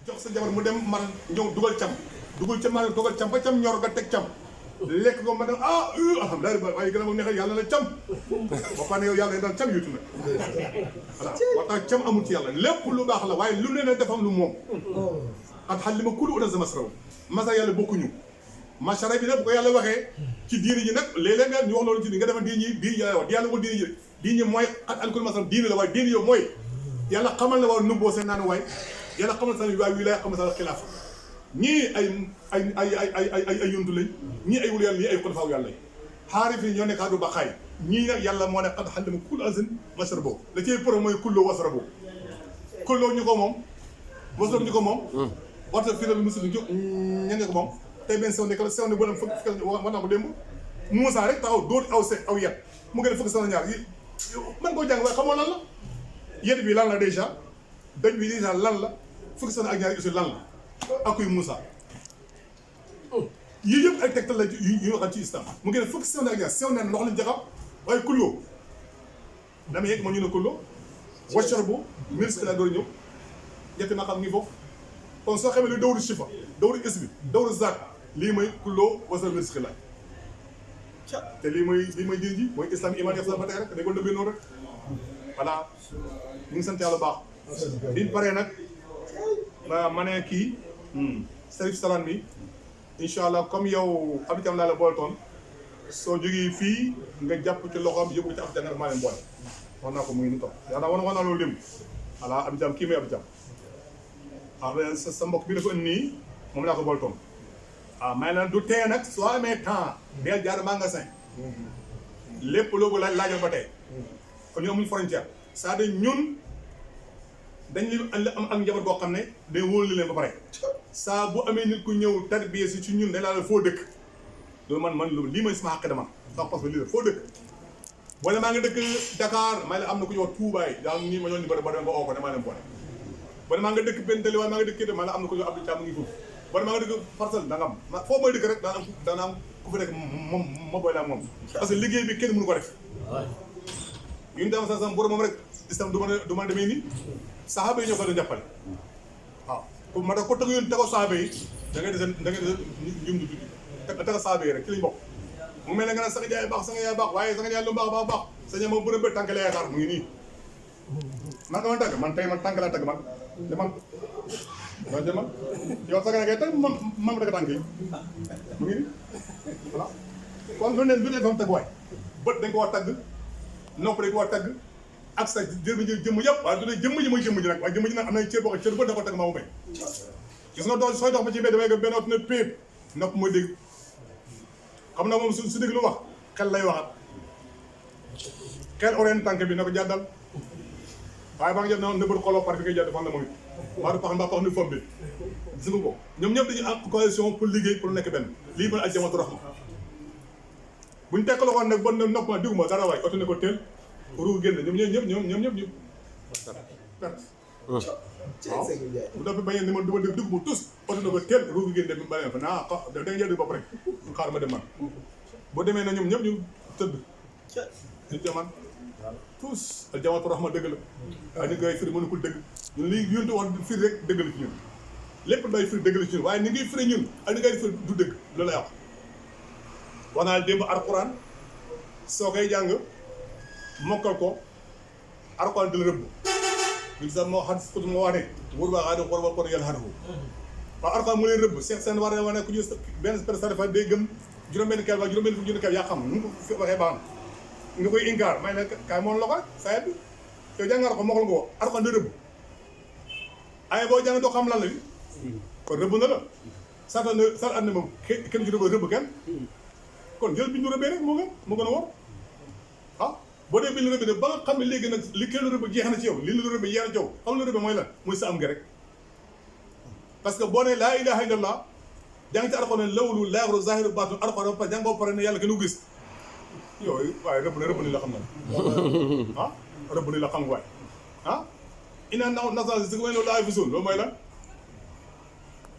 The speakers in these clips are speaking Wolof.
jox sa jabar mu dem mar ñëw dugal cam mar dugal cam ba cam ñor nga teg cam lekk ko ma dem alhamdulilah waaye gën a moom neexal yàlla na cam ba pare yow yàlla daal cam yutu nag voilà moo tax cam amul ci yàlla lépp lu baax la waaye lu ne ne dafa am lu moom ak xal li ma kulu udan sa masraw masa yàlla bokkuñu masara bi nag bu ko yàlla waxee ci diini ji nag léeg-léeg nga ñu wax loolu ci nga defa diini ji yàlla wax yàlla ko diini ji diini mooy ak alkul masara diini la waaye diini yow mooy yàlla xamal na waaw nubboo seen naan waay yàlla xamal sa waay wi lay xamal sa xilaaf ñii ay yuntu lañ ñii ay wul yàlla ñii ay xulafaaw yàlla xaarif yi ñoo nekk adu ba xaay ñii nag yàlla moo ne xad xallama kul azin masrabo la cay pro mooy kulloo wasrabo kulloo ñu ko moom wasrabo ñu ko moom waxta fii la musul ña nga ko moom tey benn sew nekk la sew ne bonam fëkk war naa ko démb Moussa rek taxaw dóor aw yet mu gën a fëkk sama ñaar yi man koo jàng waaye xamoo lan la yet bi lan la dèjà doj bi dèjà lan la fëkk sama ak ñaar yi aussi lan la ak kuy Moussa yii yëpp ay tegtal la yu waxal ci islam mu gën a fëkk sew ne ak ñaar sew ne ndox lañ jaxam waaye kulloo dama yegg ma ñu ne kulloo waccar bu ministre la door ñëw ñetti ma xam ngi foofu kon soo xamee lu dawru shifa dawru isbi dawru zaat lii mooy kulloo wasal ministre la te lii mooy diin ji mooy islam iman yaf sa ba tey rek dañ ko dëggee noonu rek voilà ñu ngi sant yàlla baax biñ paree nag ma ne kii Serif Salaan bi incha allah comme yow Abdou Thiam laa la boole toon soo jógee fii nga jàpp ci loxoom yóbbu ci Abdou Thiam maa leen boole wax naa ko mu ngi ni toog yaa naa wax naa loolu démb voilà Abdou Thiam kii mooy Abdou Thiam sa mbokk bi dafa indi nii moom laa ko boole toon may na du tee nag soo amee temps deel jaar magasin lépp loogu laajal ba tey kon ñu amuñ frontière c'est-à-dire ñun dañ li am ak njaboot boo xam ne day wóolu leen ba pare saa bu amee nit ku ñëw tarbiya si ci ñun dañ laa la foo dëkk loolu man loolu lii mooy sama xàq dama sax parce que lii la foo dëkk boo ne maa ngi dëkk Dakar may la am na ku ñu wax Toubaay daal nii ma ñoon ni ba dem ba oo ko damaa leen boole boo ne maa nga dëkk Bentali waaye maa nga dëkk may la am na ku ñu Abdou Thiam mu ngi foofu boo ne maa nga dëkk Parcelles da nga am foo mooy dëkk rek dana am ku fi nekk moom ma boole ak moom parce que liggéey bi kenn mënu ko def ñun dama sax sama borom moom rek islam du ma demee nii saxaaba yi ñoo ko doon jàppale waaw pour ma tax ko tëgg yoon tego saxaaba yi da ngay dese njum du tuddi tego saxaaba yi rek ci lañ bokk mu mel ne nga ne sa nga jaay baax sa nga jaay baax waaye sa nga jaay lu baax sa ña ma bërëm ba tànk la yaakaar mu ngi nii man dama tàgg man tey man tànk laa tàgg man demal yow sa nga ngay tàgg man ma dëgg tànk yi mu ngi nii voilà kon lu ne dafa tàgg waay bët dañ ko war tàgg nopp dañ ko war tàgg ak sa jëmm yëpp waaye du ne jëmm ji mooy jëmm ji nag waaye jëmm ji nag am na cër boo xam cër bët da ko tàgg maa mu bay gis nga doon sooy dox ba ci mbedd damay nga benn ot ne péep nopp mooy dégg xam naa moom su dégg lu wax xel lay waxat xel oreen tànk bi na ko jàddal waaye ba nga jot na nëbët xooloo par fi ngay jàdd fan la moom it maa du pax mbaa pax nu fom bi gis nga ko ñoom ñëpp dañu am coalition pour liggéey pour nekk benn lii mooy ak jamatu raxma buñ tekk loxoon nag ba nopp ma diguma dara waay oto ne ko teel ruu génn ñoom ñëpp ñu perte waaw bu dafa bañee ni man du ma dugg mu tus oto ne ko teel ruu gi génn ba fa naa da nga jël bopp rek xaar ma dem man boo demee na ñoom ñëpp ñu tëdd ñu jaman tous al jamatu raxma dëgg la waaye ni ngay firi mënukul dëgg ñun lii yuntu wax firi rek dëgg la ci ñun lépp day firi dëgg la ci ñun waaye ni ngay firi ñun ak ni ngay firi du dëgg loolu lay wax wax naa démb alxuraan soo koy jàng mokkal ko alxuraan di la rëbb ñun sax moo xam ko moo wax ne wóor baa xaa di xor ba kon yàlla xaatu waaw alxuraan mu leen rëbb Cheikh Sène war ne wax ne ku ñu benn personne dafa day gëm juróom-benn keel waa juróom-benn fukki junni keel yaa xam nu ko waxee baax na nga koy inkaar may na kaay moom la ko sayet bi yow jàngar ko mokkal nga ko alxuraan di rëbb ay boo jàng doo xam lan la bi kon rëbb na la sata at ne moom kenn ci rëbb kenn kon jël bi ñu rëbbee rek moo gën a war ah boo dee bi ñu rëbbee ba nga xam ne léegi nag li kenn rëbb jeex na ci yow li la rëbbee jeex na ci yow xam la rëbbee mooy lan mooy sa am nga rek parce que boo ne laa ilaha illallah jàng ci alxuraan ne lawlu laaxiru zaahiru baatinu alxuraan ba jàng boo pare ne yàlla kenn du gis yooyu waaye rëbb ni la xam na ah rëbb ni la xam nga waay ah ina nasan si wen laa fi suul loolu mooy lan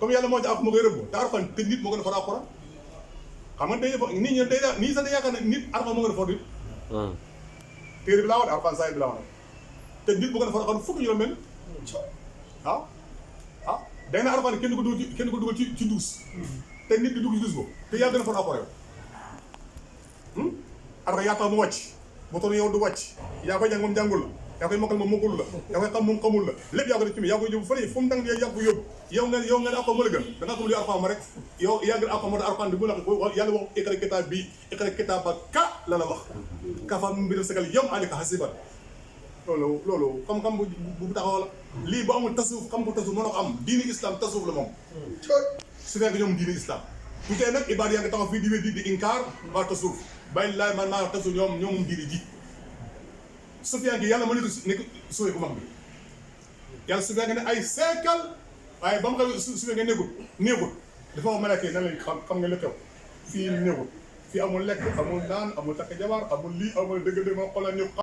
comme yàlla moo ci ak moo koy rëbb te alxuraan te nit moo gën a far alxuraan xam nga dañuy foog nit ñi day nii sax da yaakaar ne nit alxuraan moo gën a foog nit téere bi laa wax alxuraan saa bi laa wax te nit bu gën a foog alxuraan fukki ñu la mel day na alxuraan kenn du ko dugal ci duus te nit di dugg ci duus boobu te yaa gën a for alxuraan yow alxuraan yaa tax mu wàcc boo toll yow du wàcc yaa koy jàng moom jàngul la yaa koy mokkal moom mokkul la yaa koy xam moom xamul la lépp yaa ko def ci mi yaa koy yóbbu fële fu mu dang yaa ko yóbbu yow nga alxuraan moo la gën da nga xam li alxuraan ma rek yow yaa gën alxuraan moo tax alxuraan bi bu la yàlla wax iqra kitaab bi iqra kitaaba ka la wax kafa mu mbir sakal yom alika hasiban loolu xam-xam bu taxaw la lii bu amul tasawuf xam ko tasawuf mën na ko am diini islam tasawuf la moom su fekkee ñoom diini islam bu tey nag ibaad yaa ngi taxaw fii di wéddi di inkaar waa tasawuf bàyyi laay man maa tasawuf ñoom moom diini ji Sufyaan gi yàlla ma nekk suufee bu mag bi yàlla Sufyaan nga ne ay seekal waaye ba mu xam Sufyaan nga néegul dafa wax malaaka yi nan lañ xam nga li xew fii néegul fii amul lekk amul naan amul takk jabar amul lii amul dëgg-dëgg ma xoolal ñu